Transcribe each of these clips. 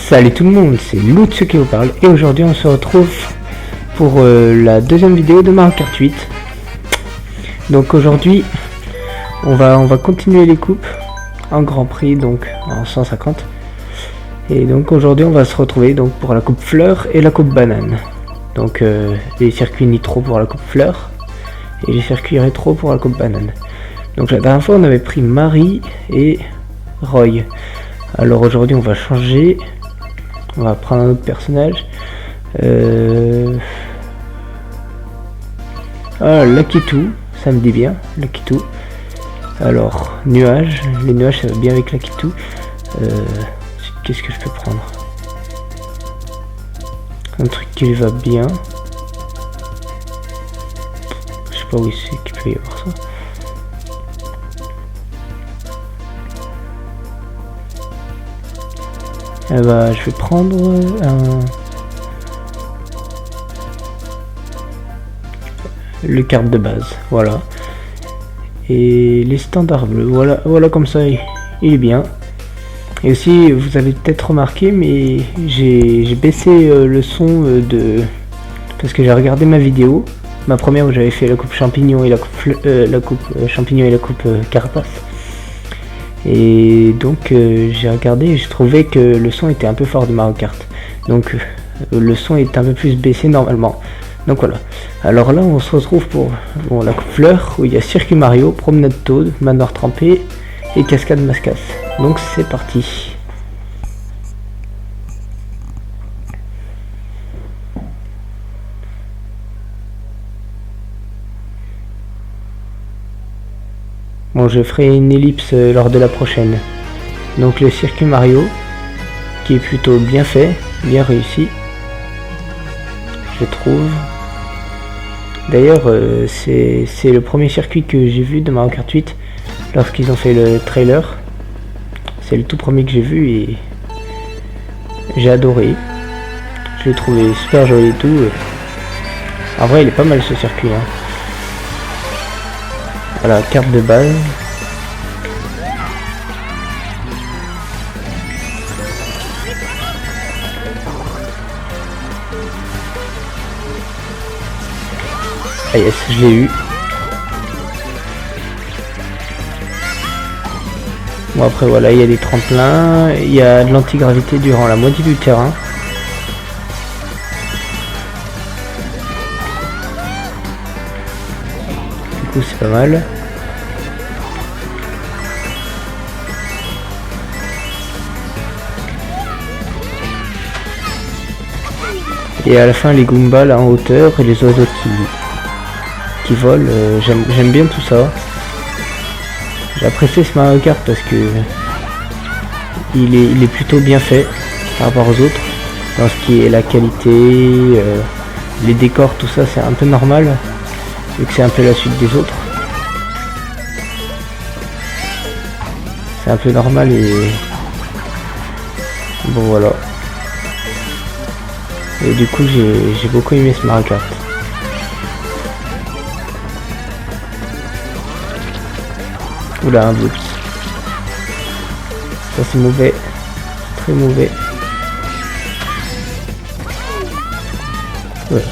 Salut tout le monde, c'est Lutz qui vous parle et aujourd'hui on se retrouve pour la deuxième vidéo de Mario Kart 8. Donc aujourd'hui on va continuer les coupes en Grand Prix, donc en 150. Et donc aujourd'hui on va se retrouver donc pour la coupe fleur et la coupe banane. Donc les circuits nitro pour la coupe fleur et les circuits rétro pour la coupe banane. Donc la dernière fois on avait pris Marie et Roy. Alors aujourd'hui on va changer. On va prendre un autre personnage. Lakitu, ça me dit bien, Lakitu. Alors, nuages, les nuages ça va bien avec Lakitu. Qu'est-ce que je peux prendre? Un truc qui lui va bien. Je sais pas où c'est qu'il peut y avoir ça. Je vais prendre le carte de base, voilà. Et les standards bleus, voilà comme ça, il est bien. Et aussi, vous avez peut-être remarqué, mais j'ai baissé le son parce que j'ai regardé ma vidéo, ma première où j'avais fait la coupe champignon et la coupe champignon et la coupe carapace. Et donc j'ai regardé et j'ai trouvé que le son était un peu fort de Mario Kart. Donc le son est un peu plus baissé normalement. Donc voilà. Alors là on se retrouve pour la coupe fleur où il y a circuit Mario, promenade Toad, manoir trempé et cascade Mascas. Donc c'est parti. Bon, je ferai une ellipse lors de la prochaine. Donc le circuit Mario, qui est plutôt bien fait, bien réussi, je trouve. D'ailleurs, c'est le premier circuit que j'ai vu de Mario Kart 8 lorsqu'ils ont fait le trailer. C'est le tout premier que j'ai vu et j'ai adoré. Je l'ai trouvé super joli et tout. En vrai, il est pas mal ce circuit, hein. Voilà, carte de base. Ah yes, je l'ai eu. Bon après voilà, il y a des tremplins, il y a de l'antigravité durant la moitié du terrain. Du coup c'est pas mal. Et à la fin les Goombas là en hauteur et les oiseaux qui volent, j'aime bien tout ça. J'ai apprécié ce Mario Kart parce que il est plutôt bien fait par rapport aux autres. Dans ce qui est la qualité, les décors, tout ça c'est un peu normal vu que c'est un peu la suite des autres. C'est un peu normal et bon voilà. Et du coup j'ai beaucoup aimé ce Mario Kart. Oula, un bloops. Ça c'est mauvais. Très mauvais. Voilà.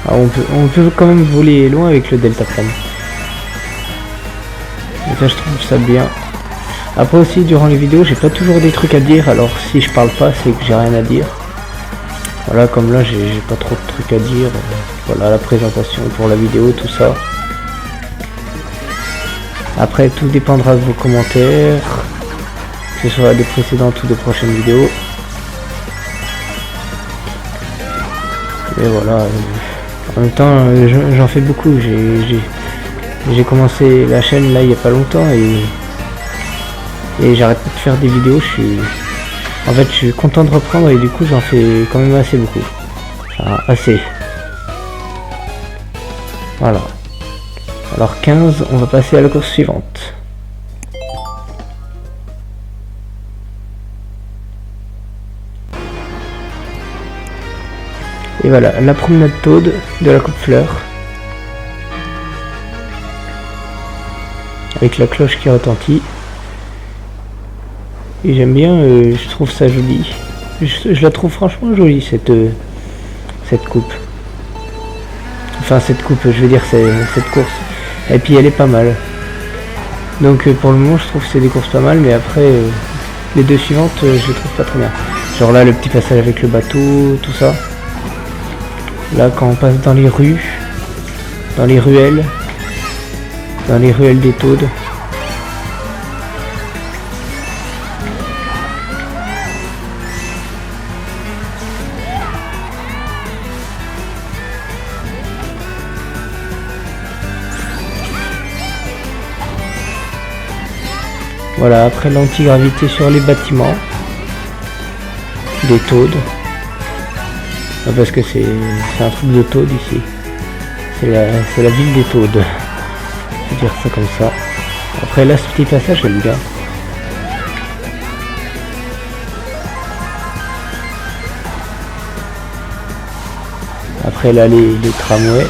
Alors on peut quand même voler loin avec le deltaplane. Et ça je trouve ça bien. Après aussi durant les vidéos j'ai pas toujours des trucs à dire, alors si je parle pas c'est que j'ai rien à dire. Voilà, comme là j'ai pas trop de trucs à dire. Voilà la présentation pour la vidéo, tout ça. Après tout dépendra de vos commentaires, que ce soit des précédentes ou des prochaines vidéos. Et voilà, en même temps j'en fais beaucoup, j'ai commencé la chaîne là il y a pas longtemps et j'arrête pas de faire des vidéos. Je suis content de reprendre et du coup j'en fais quand même assez beaucoup. Enfin, assez. Voilà. Alors 15, on va passer à la course suivante. Et voilà, la promenade Toad de la coupe fleur. avec la cloche qui retentit. Et j'aime bien, je trouve ça joli. Je la trouve franchement jolie cette coupe. Enfin cette coupe, je veux dire cette course. Et puis elle est pas mal. Donc pour le moment je trouve que c'est des courses pas mal, mais après les deux suivantes je les trouve pas très bien. Genre là le petit passage avec le bateau, tout ça. Là quand on passe dans les rues, dans les ruelles des Taudes. Voilà, après l'antigravité sur les bâtiments des Taudes. Ah, parce que c'est un truc de Taude ici. C'est la ville des Taudes. Je vais dire ça comme ça. Après là, ce petit passage, j'aime bien. Après là, les tramways.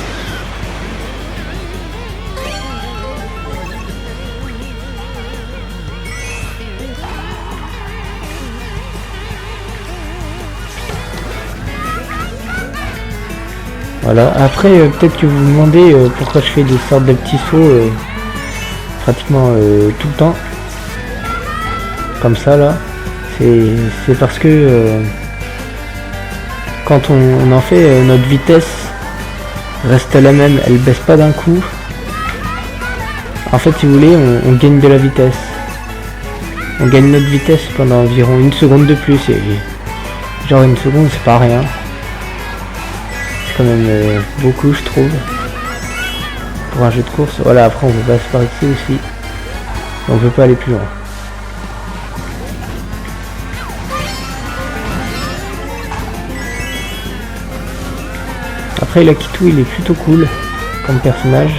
Voilà, après peut-être que vous vous demandez pourquoi je fais des sortes de petits sauts pratiquement tout le temps. Comme ça là. C'est parce que quand on en fait, notre vitesse reste la même, elle baisse pas d'un coup. En fait si vous voulez, on gagne de la vitesse. On gagne notre vitesse pendant environ une seconde de plus. Et genre une seconde c'est pas rien. Quand même beaucoup je trouve pour un jeu de course. Voilà, après on peut passer par ici aussi, on peut pas aller plus loin. Après l'Akitu il est plutôt cool comme personnage.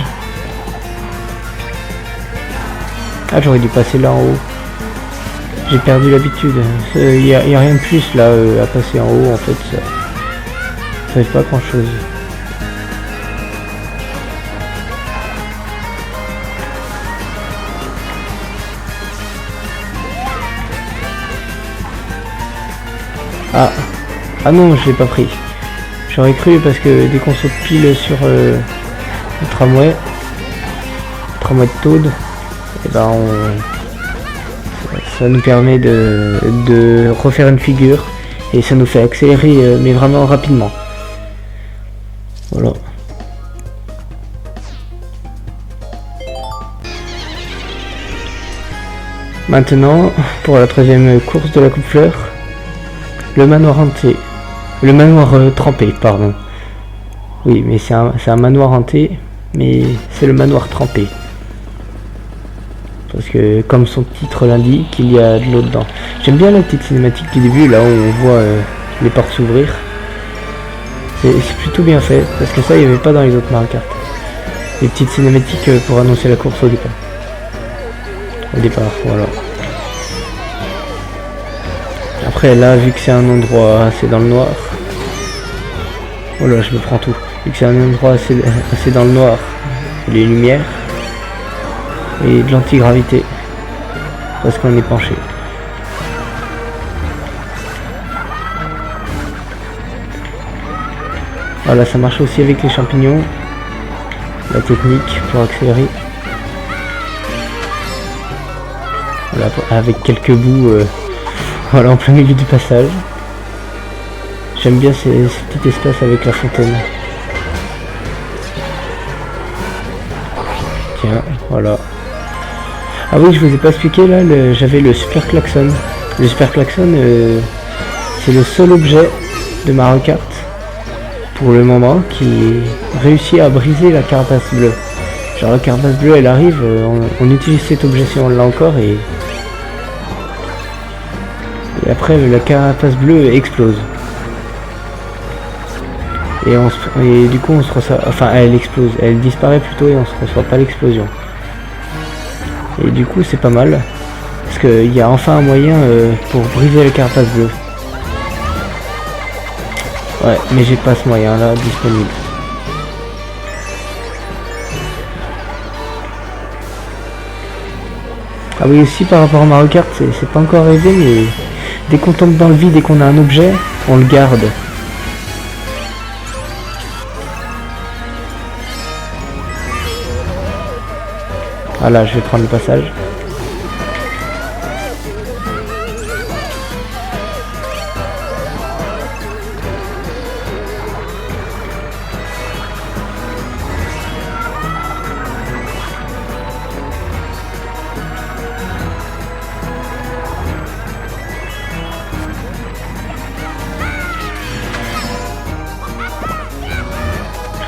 Ah, j'aurais dû passer là en haut, j'ai perdu l'habitude. Il y a rien de plus là à passer en haut en fait, ça fait pas grand chose. Ah non, je l'ai pas pris. J'aurais cru parce que dès qu'on saute pile sur le tramway de Taude, et ben ça nous permet de refaire une figure et ça nous fait accélérer mais vraiment rapidement. Voilà. Maintenant, pour la troisième course de la coupe fleur, le manoir hanté. Le manoir trempé, pardon. Oui, mais c'est un manoir hanté, mais c'est le manoir trempé. Parce que, comme son titre l'indique, il y a de l'eau dedans. J'aime bien la petite cinématique du début, là où on voit les portes s'ouvrir. C'est plutôt bien fait, parce que ça, il n'y avait pas dans les autres Mario Kart. Les petites cinématiques pour annoncer la course au départ. Voilà. Après, là, vu que c'est un endroit assez dans le noir... Oh là, je me prends tout. Vu que c'est un endroit assez dans le noir, les lumières et de l'antigravité. Parce qu'on est penché. Voilà, ça marche aussi avec les champignons. La technique pour accélérer. Voilà, avec quelques bouts voilà, en plein milieu du passage. J'aime bien ces petits espaces avec la fontaine. Tiens, voilà. Ah oui, je vous ai pas expliqué là, j'avais le super klaxon. Le super klaxon, c'est le seul objet de Mario Kart pour le moment qui réussit à briser la carapace bleue. Genre la carapace bleue elle arrive, on utilise cet objet si on l'a encore et après la carapace bleue explose. Et du coup on se reçoit, enfin elle explose, elle disparaît plutôt et on se reçoit pas l'explosion. Et du coup c'est pas mal, parce qu'il y a enfin un moyen pour briser la carapace bleue. Ouais, mais j'ai pas ce moyen là disponible. Ah oui, aussi par rapport à Mario Kart, c'est pas encore arrivé, mais dès qu'on tombe dans le vide et qu'on a un objet, on le garde. Voilà, je vais prendre le passage.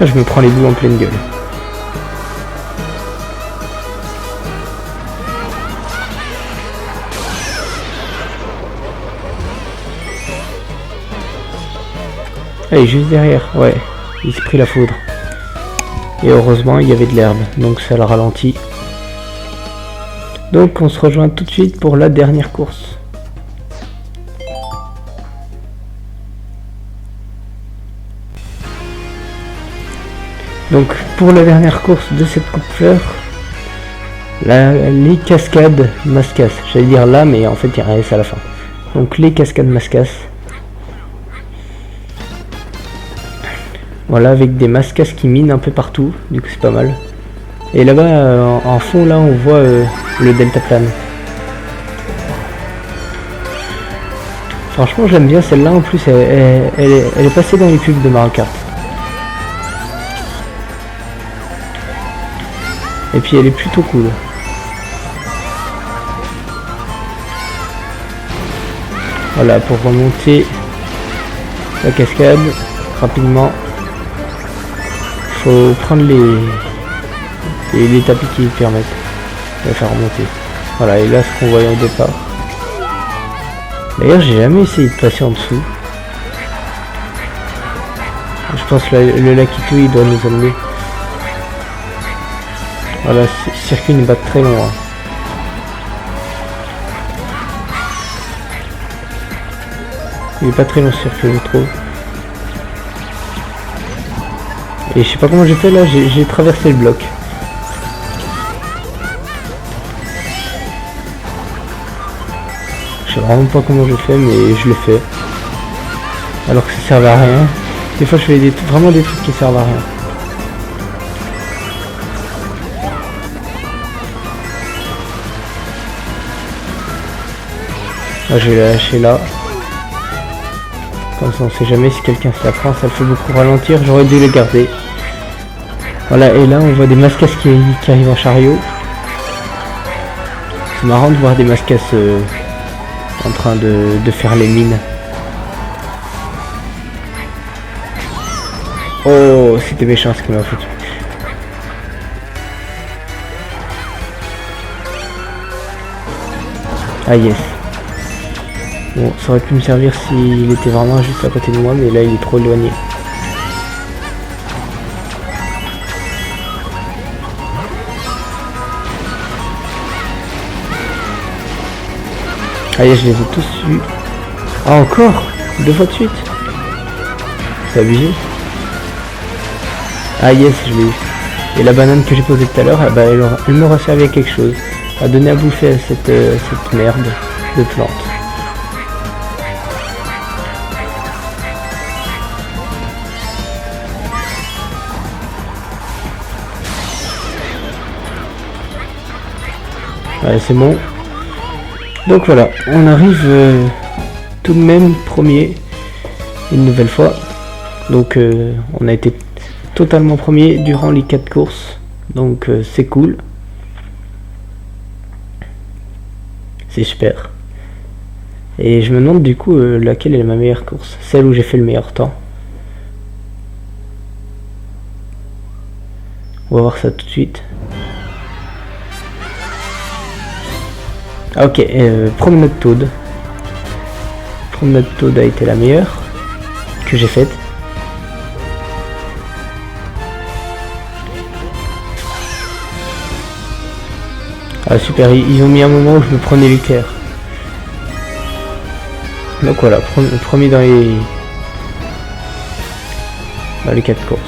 Ah, je me prends les boules en pleine gueule. Allez, juste derrière, ouais, il s'est pris la foudre. Et heureusement, il y avait de l'herbe, donc ça le ralentit. Donc on se rejoint tout de suite pour la dernière course. Donc pour la dernière course de cette coupe fleur, les cascades Mascas. J'allais dire là, mais en fait il y a un S à la fin. Donc les cascades Mascas. Voilà, avec des Mascas qui minent un peu partout, du coup c'est pas mal. Et là-bas, en fond, là on voit le deltaplane. Franchement j'aime bien celle-là, en plus elle est passée dans les pubs de Mario Kart. Et puis elle est plutôt cool. Voilà, pour remonter la cascade rapidement, faut prendre les tapis qui permettent de la faire remonter. Voilà, et là ce qu'on voyait au départ. D'ailleurs j'ai jamais essayé de passer en dessous. Je pense que le Lakitu il doit nous amener. Voilà, ce circuit n'est pas très long. Hein. Il est pas très long ce circuit, je trouve. Et je sais pas comment j'ai fait là, j'ai traversé le bloc. Je sais vraiment pas comment j'ai fait, mais je l'ai fait. Alors que ça servait à rien. Des fois je fais vraiment des trucs qui servent à rien. Là, je vais la lâcher là. Comme ça on sait jamais si quelqu'un se la prend, ça le fait beaucoup ralentir, j'aurais dû les garder. Voilà, et là on voit des Mascas qui arrivent en chariot. C'est marrant de voir des Mascas en train de faire les mines. Oh, c'était méchant ce qu'il m'a foutu. Ah yes. Bon, ça aurait pu me servir s'il était vraiment juste à côté de moi, mais là il est trop éloigné. Allez, je les ai tous eus. Ah encore 2 fois de suite. C'est abusé. Ah yes, je l'ai eu. Et la banane que j'ai posée tout à l'heure, bah, elle m'aura servi à quelque chose. À donner à bouffer à cette merde de plante. Ouais, c'est bon. Donc voilà, on arrive tout de même premier une nouvelle fois. Donc on a été totalement premier durant les 4 courses. Donc c'est cool. C'est super. Et je me demande du coup laquelle est ma meilleure course. Celle où j'ai fait le meilleur temps. On va voir ça tout de suite. Ah, ok, promenade Toad. Promenade Toad a été la meilleure que j'ai faite. Ah super, ils ont mis un moment où je me prenais l'éclair. Donc voilà, premier dans les 4 courses.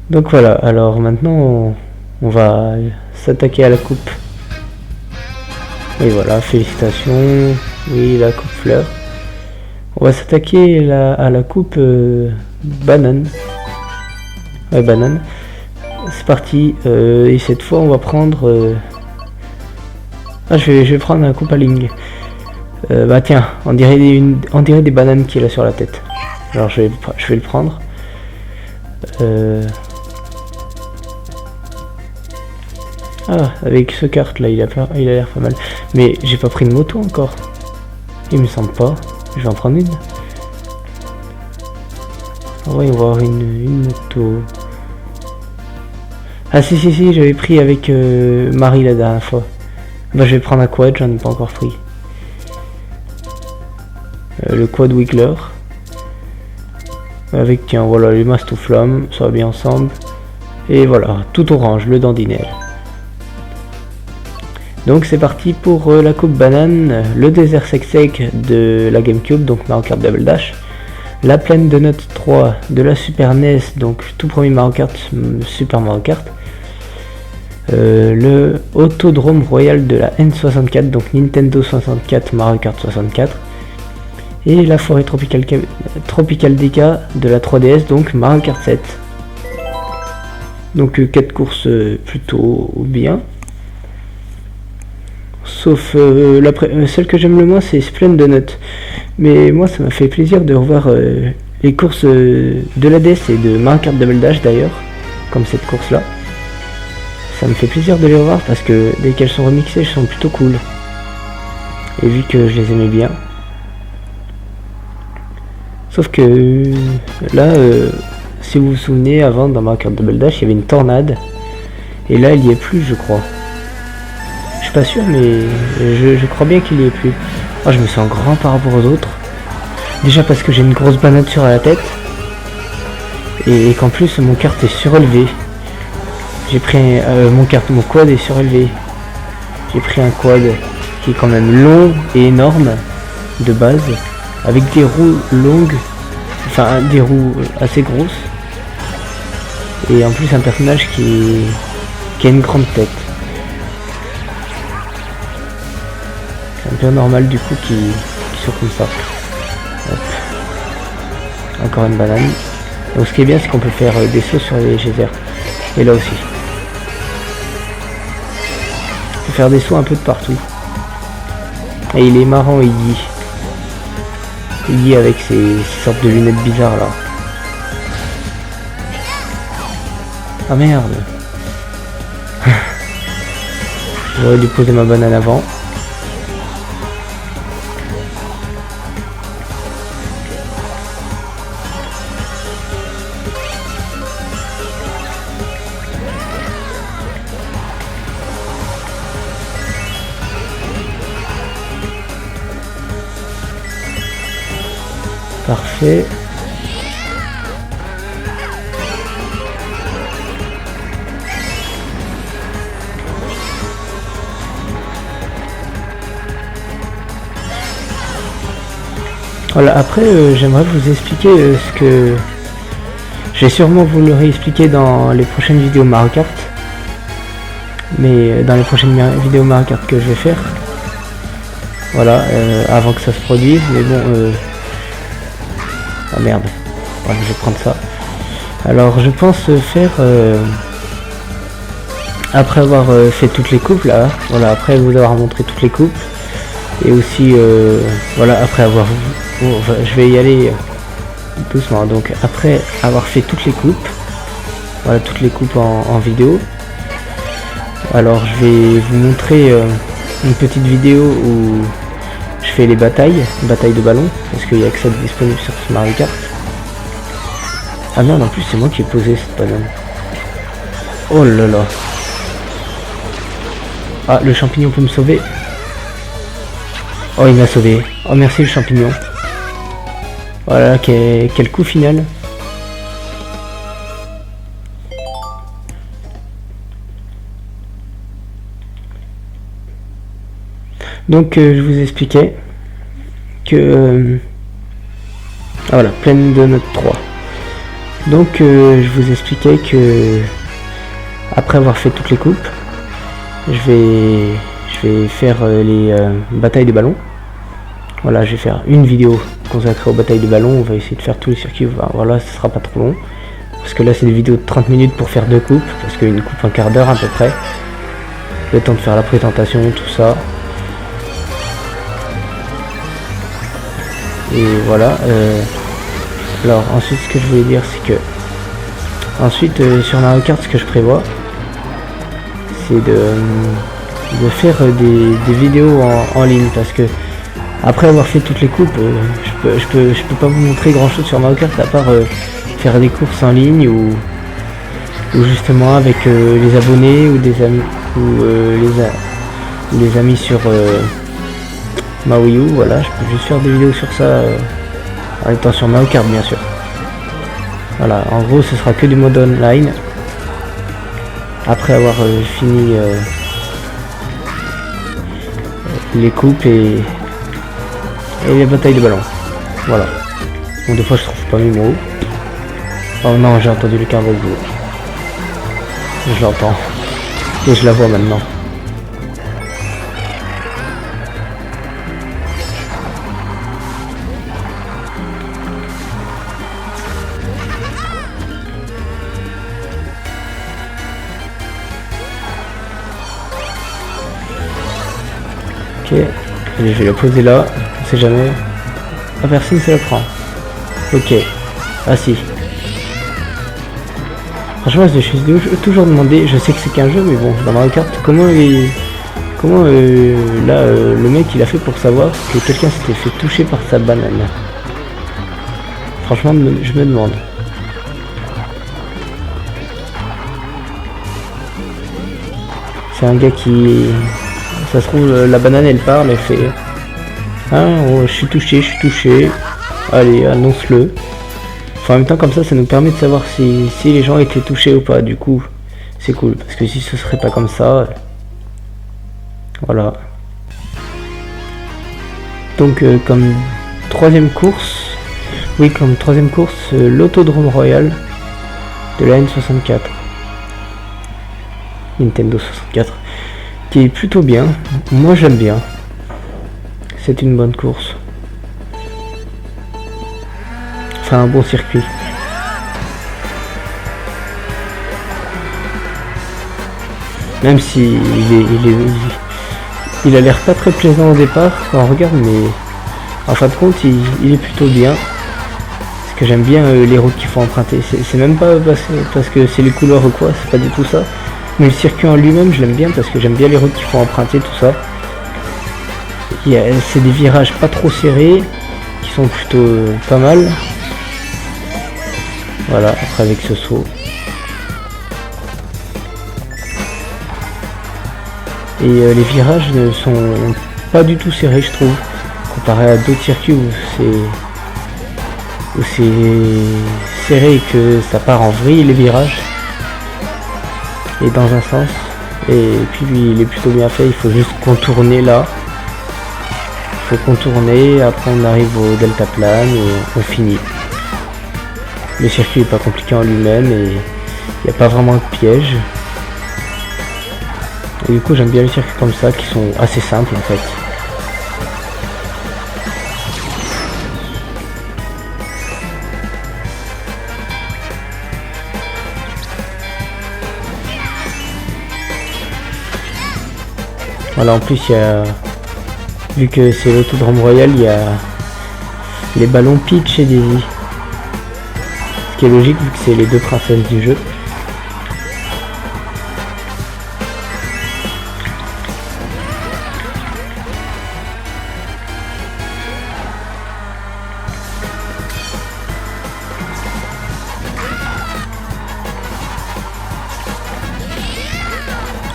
Donc voilà, alors maintenant on va s'attaquer à la coupe. Et voilà, félicitations. Oui, la coupe fleur. On va s'attaquer à la coupe banane. Ouais, banane. C'est parti. Et cette fois, on va prendre... Ah, je vais prendre un coupe à ligne. Bah tiens, on dirait des bananes qu'il a sur la tête. Alors je vais le prendre. Ah, avec ce carte là, il a l'air pas mal. Mais j'ai pas pris de moto encore. Il me semble pas. Je vais en prendre une. Ah ouais, on va avoir une moto. Ah si, j'avais pris avec Marie la dernière fois. Bah je vais prendre un quad, j'en ai pas encore pris. Le quad Wiggler. Avec, tiens, voilà, les Mastouflammes, ça va bien ensemble. Et voilà, tout orange, le Dandinelle. Donc c'est parti pour la coupe banane, le désert sec de la GameCube, donc Mario Kart Double Dash. La plaine de Note 3 de la Super NES, donc tout premier Mario Kart, Super Mario Kart. Le Autodrome Royal de la N64, donc Nintendo 64, Mario Kart 64. Et la forêt Tropical DK de la 3DS, donc Mario Kart 7. Donc 4 courses plutôt bien. Sauf celle que j'aime le moins, c'est Splendonut. Mais moi, ça m'a fait plaisir de revoir les courses de la DS et de Mario Kart Double Dash d'ailleurs, comme cette course-là. Ça me fait plaisir de les revoir parce que dès qu'elles sont remixées, elles sont plutôt cool. Et vu que je les aimais bien. Sauf que là, si vous vous souvenez, avant dans Mario Kart Double Dash, il y avait une tornade. Et là, il n'y est plus, je crois. Je suis pas sûr, mais je crois bien qu'il y est plus. Oh, je me sens grand par rapport aux autres. Déjà parce que j'ai une grosse banane sur la tête. Et qu'en plus, mon kart est surélevé. J'ai pris mon quad est surélevé. J'ai pris un quad qui est quand même long et énorme de base. Avec des roues longues. Enfin, des roues assez grosses. Et en plus, un personnage qui a une grande tête. C'est un peu normal du coup qu'il soit comme ça. Hop. Encore une banane. Donc ce qui est bien, c'est qu'on peut faire des sauts sur les geysers. Et là aussi. On peut faire des sauts un peu de partout. Et il est marrant, Iggy avec ces sortes de lunettes bizarres là. Ah merde. J'aurais dû poser ma banane avant. Parfait. Voilà, après j'aimerais vous expliquer ce que je vais sûrement vous le réexpliquer dans les prochaines vidéos Mario Kart, mais dans les prochaines vidéos Mario Kart que je vais faire, voilà, avant que ça se produise, mais bon, ah merde, voilà, je vais prendre ça. Alors je pense faire après avoir fait toutes les coupes là, voilà, après vous avoir montré toutes les coupes, et aussi voilà, après avoir je vais y aller doucement. Donc après avoir fait toutes les coupes, voilà, toutes les coupes en vidéo, alors je vais vous montrer une petite vidéo où je fais les batailles de ballon, parce qu'il n'y a que ça de disponible sur ce Mario Kart. Ah merde, en plus c'est moi qui ai posé cette banane. Oh là là. Ah, le champignon peut me sauver. Oh, il m'a sauvé. Oh, merci le champignon. Voilà, quel coup final. Donc, je vous expliquais que... ah, voilà, plaine de Note 3. Donc je vous expliquais que après avoir fait toutes les coupes, je vais faire les batailles de ballons. Voilà, je vais faire une vidéo consacrée aux batailles de ballons. On va essayer de faire tous les circuits. Voilà, ce sera pas trop long. Parce que là, c'est des vidéos de 30 minutes pour faire 2 coupes. Parce qu'une coupe, un quart d'heure à peu près. Le temps de faire la présentation, tout ça. Et voilà. Alors, ensuite, ce que je voulais dire, c'est que... Ensuite, sur Mario Kart, ce que je prévois, c'est de faire des vidéos en ligne. Parce que après avoir fait toutes les coupes, je peux pas vous montrer grand chose sur Mario Kart à part faire des courses en ligne ou justement avec les abonnés ou des amis ou les amis sur ma Wii U. Voilà, je peux juste faire des vidéos sur ça en étant sur Mario Kart bien sûr. Voilà, en gros ce sera que du mode online après avoir fini les coupes et les batailles de ballon. Voilà. Bon, des fois je trouve pas mes mots. Oh non, j'ai entendu le carreau. Je l'entends. Et je la vois maintenant. Ok. Et je vais la poser là. On sait jamais. Ah, personne se la prend. Ok. Ah si. Franchement, je me suis toujours demandé, je sais que c'est qu'un jeu, mais bon, dans Mario Kart, comment là, le mec il a fait pour savoir que quelqu'un s'était fait toucher par sa banane. Franchement, je me demande. C'est un gars qui... Ça se trouve, la banane elle parle, elle fait... Ah, oh, je suis touché. Allez, annonce-le. Enfin, en même temps, comme ça nous permet de savoir si les gens étaient touchés ou pas. Du coup, c'est cool. Parce que si ce serait pas comme ça... Voilà. Donc, comme troisième course... Oui, comme troisième course, l'Autodrome Royal de la N64. Nintendo 64. Qui est plutôt bien. Moi, j'aime bien. C'est une bonne course. Enfin, un bon circuit. Même si il a l'air pas très plaisant au départ quand on regarde, mais en fin de compte, il est plutôt bien. Parce que j'aime bien les routes qu'il faut emprunter. C'est même pas parce que c'est les couleurs ou quoi, c'est pas du tout ça. Mais le circuit en lui-même, je l'aime bien parce que j'aime bien les routes qu'il faut emprunter, tout ça. C'est des virages pas trop serrés, qui sont plutôt pas mal. Voilà, après avec ce saut. Et les virages ne sont pas du tout serrés, je trouve, comparé à d'autres circuits où c'est serré et que ça part en vrille les virages. Et dans un sens. Et puis lui, il est plutôt bien fait, il faut juste contourner là. Il faut contourner, après on arrive au deltaplane et on finit. Le circuit est pas compliqué en lui-même et il n'y a pas vraiment de piège. Et du coup j'aime bien les circuits comme ça qui sont assez simples en fait. Voilà, en plus il y a, vu que c'est l'Autodrome Royal, il y a les ballons Peach et Daisy. Ce qui est logique vu que c'est les deux princesses du jeu.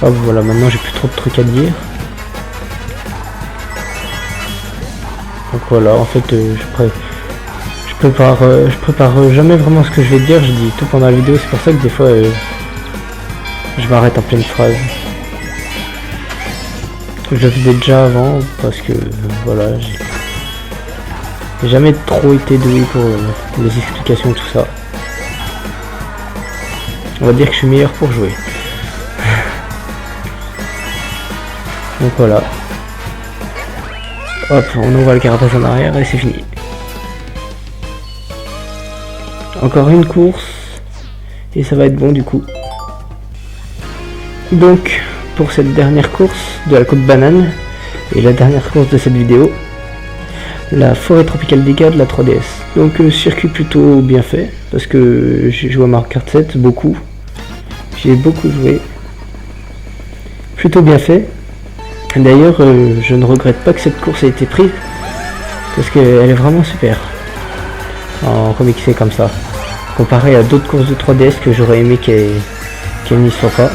Hop, voilà, maintenant j'ai plus trop de trucs à dire. Donc voilà, en fait je prépare jamais vraiment ce que je vais dire, je dis tout pendant la vidéo, c'est pour ça que des fois je m'arrête en pleine phrase. Je le faisais déjà avant parce que voilà, j'ai jamais trop été doué pour les explications, tout ça. On va dire que je suis meilleur pour jouer. Donc voilà. Hop, on ouvre le carapace en arrière et c'est fini. Encore une course. Et ça va être bon du coup. Donc, pour cette dernière course de la Coupe Banane, et la dernière course de cette vidéo, la forêt tropicale d'Iga de la 3DS. Donc circuit plutôt bien fait, parce que j'ai joué à Mario Kart 7 beaucoup. J'ai beaucoup joué. Plutôt bien fait. D'ailleurs, je ne regrette pas que cette course ait été prise, parce qu'elle est vraiment super. En remixé comme ça. Comparé à d'autres courses de 3DS que j'aurais aimé qu'elle n'y soit pas.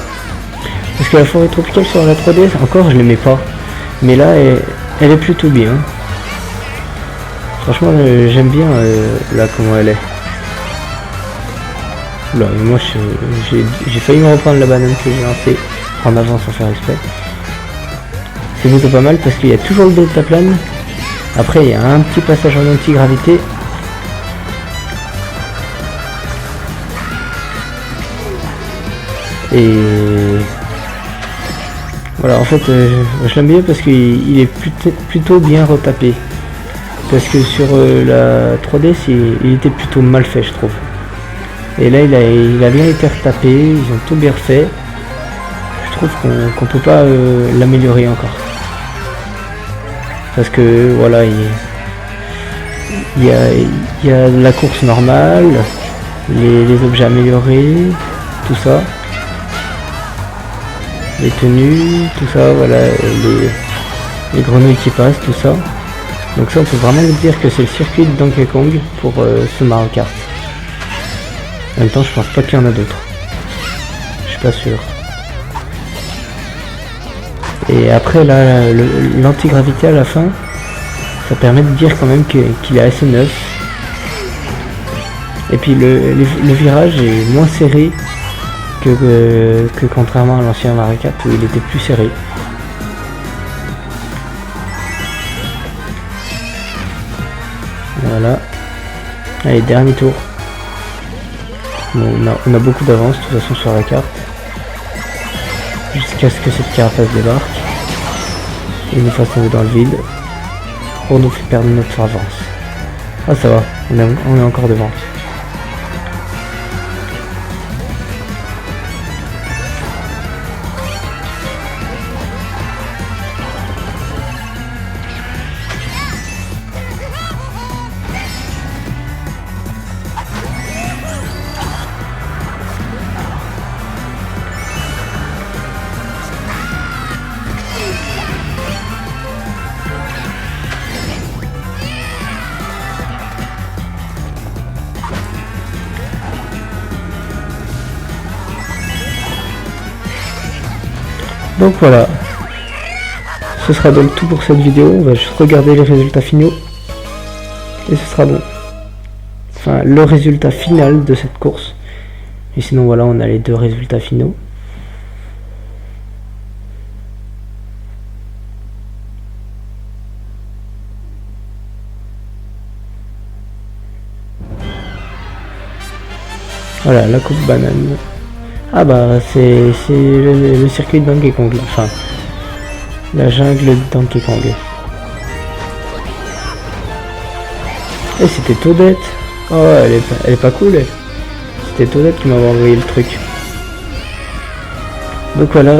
Parce que la forêt tropicale sur la 3DS, encore je l'aimais pas. Mais là, elle est plutôt bien. Franchement, j'aime bien là comment elle est. Là, moi j'ai failli me reprendre la banane que j'ai lancée en avant sans faire exprès. C'est plutôt pas mal parce qu'il y a toujours le deltaplane. Après, il y a un petit passage en anti-gravité. Et voilà, en fait, je l'aime bien parce qu'il est plutôt bien retapé. Parce que sur la 3DS, il était plutôt mal fait, je trouve. Et là, il a bien été retapé, ils ont tout bien fait. Je trouve qu'on peut pas l'améliorer encore. Parce que voilà, il y a la course normale, les objets améliorés, tout ça. Les tenues, tout ça, voilà, les grenouilles qui passent, tout ça. Donc ça, on peut vraiment dire que c'est le circuit de Donkey Kong pour ce Mario Kart. En même temps, je pense pas qu'il y en a d'autres. Je suis pas sûr. Et après, là, l'antigravité à la fin, ça permet de dire quand même qu'il est assez neuf. Et puis le virage est moins serré que contrairement à l'ancien Mario Kart où il était plus serré. Voilà. Allez, dernier tour. Bon, on a beaucoup d'avance de toute façon sur la carte. Jusqu'à ce que cette carapace débarque. Et nous fasse tomber dans le vide. Pour nous faire perdre notre avance. Ah ça va, on est encore devant. Donc voilà, ce sera donc tout pour cette vidéo. On va juste regarder les résultats finaux et ce sera bon. Enfin, le résultat final de cette course. Et sinon voilà, on a les deux résultats finaux. Voilà, la coupe banane. Ah bah c'est le circuit de Donkey Kong, enfin la jungle de Donkey Kong. Et c'était Toadette. Oh elle est pas cool elle. C'était Toadette qui m'avait envoyé le truc. Donc voilà,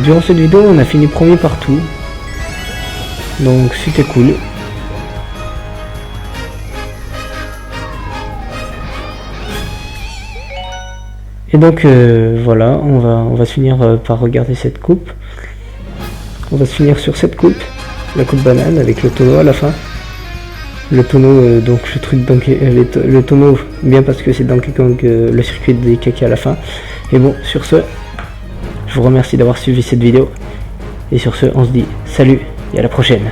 durant cette vidéo on a fini premier partout. Donc c'était cool. Et donc voilà, on va se finir par regarder cette coupe. On va se finir sur cette coupe, la coupe banane avec le tonneau à la fin. Le tonneau, donc le truc Donkey, le tonneau, bien parce que c'est Donkey Kong, le circuit des caca à la fin. Et bon, sur ce, je vous remercie d'avoir suivi cette vidéo. Et sur ce, on se dit salut et à la prochaine.